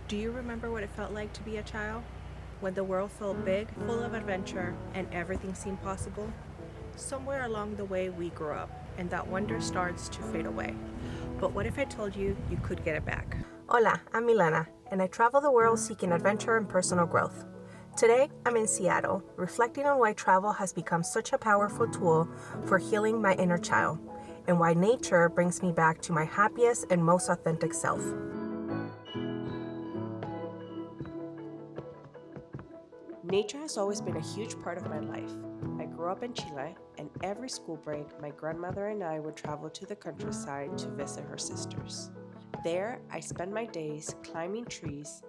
Do you remember what it felt like to be a child? When the world felt big, full of adventure, and everything seemed possible? Somewhere along the way, we grew up, and that wonder starts to fade away. But what if I told you you could get it back? Hola, I'm Milena, and I travel the world seeking adventure and personal growth. Today, I'm in Seattle, reflecting on why travel has become such a powerful tool for healing my inner child, and why nature brings me back to my happiest and most authentic self. Nature has always been a huge part of my life. I grew up in Chile, and every school break, my grandmother and I would travel to the countryside to visit her sisters. There, I spent my days climbing trees,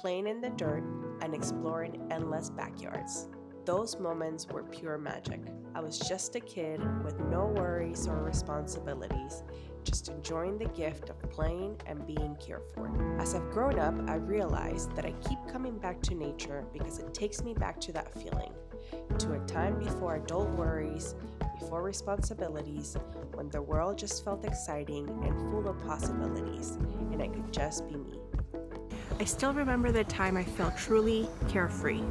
playing in the dirt, and exploring endless backyards. Those moments were pure magic. I was just a kid with no worries or responsibilities, just enjoying the gift of playing and being cared for. As I've grown up, I realized that I keep coming back to nature because it takes me back to that feeling, to a time before adult worries, before responsibilities, when the world just felt exciting and full of possibilities, and I could just be me. I still remember the time I felt truly carefree.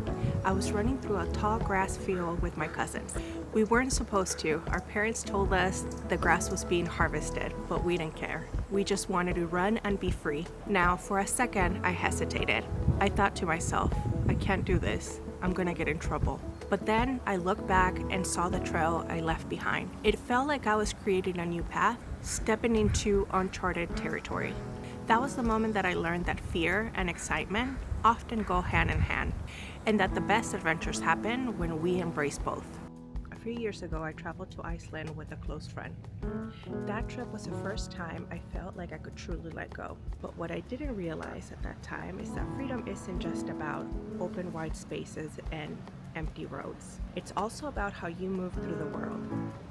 I was running through a tall grass field with my cousins. We weren't supposed to. Our parents told us the grass was being harvested, but we didn't care. We just wanted to run and be free. Now, for a second, I hesitated. I thought to myself, I can't do this. I'm gonna get in trouble. But then I looked back and saw the trail I left behind. It felt like I was creating a new path, stepping into uncharted territory. That was the moment that I learned that fear and excitement often go hand in hand, and that the best adventures happen when we embrace both. A few years ago, I traveled to Iceland with a close friend. That trip was the first time I felt like I could truly let go. But what I didn't realize at that time is that freedom isn't just about open wide spaces and empty roads. It's also about how you move through the world.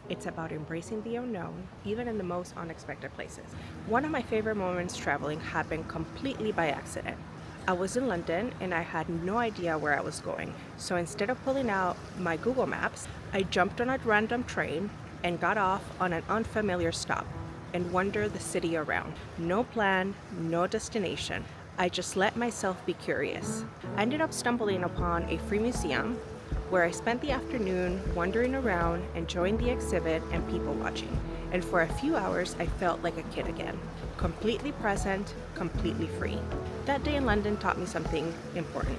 It's about embracing the unknown, even in the most unexpected places. One of my favorite moments traveling happened completely by accident. I was in London and I had no idea where I was going. So instead of pulling out my Google Maps, I jumped on a random train and got off on an unfamiliar stop and wandered the city around. No plan, no destination. I just let myself be curious. I ended up stumbling upon a free museum where I spent the afternoon wandering around, enjoying the exhibit and people watching. And for a few hours, I felt like a kid again, completely present, completely free. That day in London taught me something important.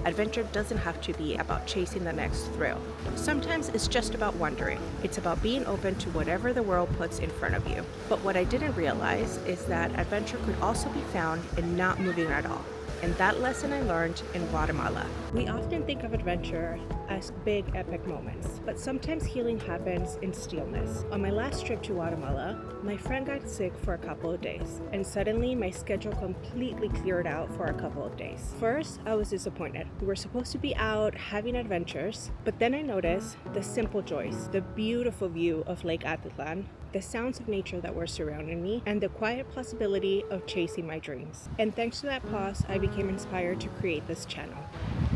Adventure doesn't have to be about chasing the next thrill. Sometimes it's just about wandering. It's about being open to whatever the world puts in front of you. But what I didn't realize is that adventure could also be found in not moving at all. And that lesson I learned in Guatemala. We often think of adventure as big epic moments, but sometimes healing happens in stillness. On my last trip to Guatemala, my friend got sick for a couple of days, and suddenly my schedule completely cleared out for a couple of days. First, I was disappointed. We were supposed to be out having adventures, but then I noticed the simple joys, the beautiful view of Lake Atitlan, the sounds of nature that were surrounding me, and the quiet possibility of chasing my dreams. And thanks to that pause, I became inspired to create this channel.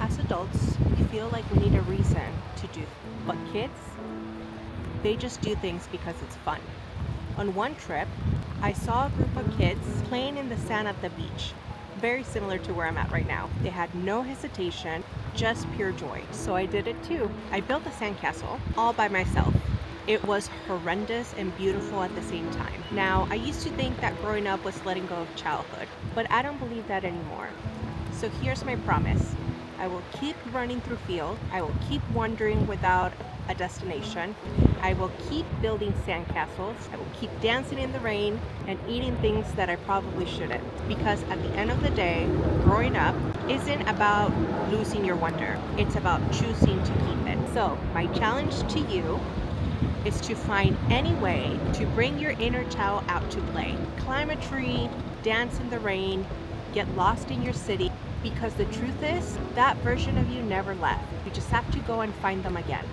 As adults, we feel like we need a reason to do, but kids, they just do things because it's fun. On one trip, I saw a group of kids playing in the sand at the beach, very similar to where I'm at right now. They had no hesitation, just pure joy. So I did it too. I built a sandcastle all by myself. It was horrendous and beautiful at the same time. Now, I used to think that growing up was letting go of childhood, but I don't believe that anymore. So here's my promise. I will keep running through field. I will keep wandering without a destination. I will keep building sandcastles. I will keep dancing in the rain and eating things that I probably shouldn't. Because at the end of the day, growing up isn't about losing your wonder. It's about choosing to keep it. So my challenge to you is to find any way to bring your inner child out to play. Climb a tree, dance in the rain, get lost in your city, because the truth is, that version of you never left. You just have to go and find them again.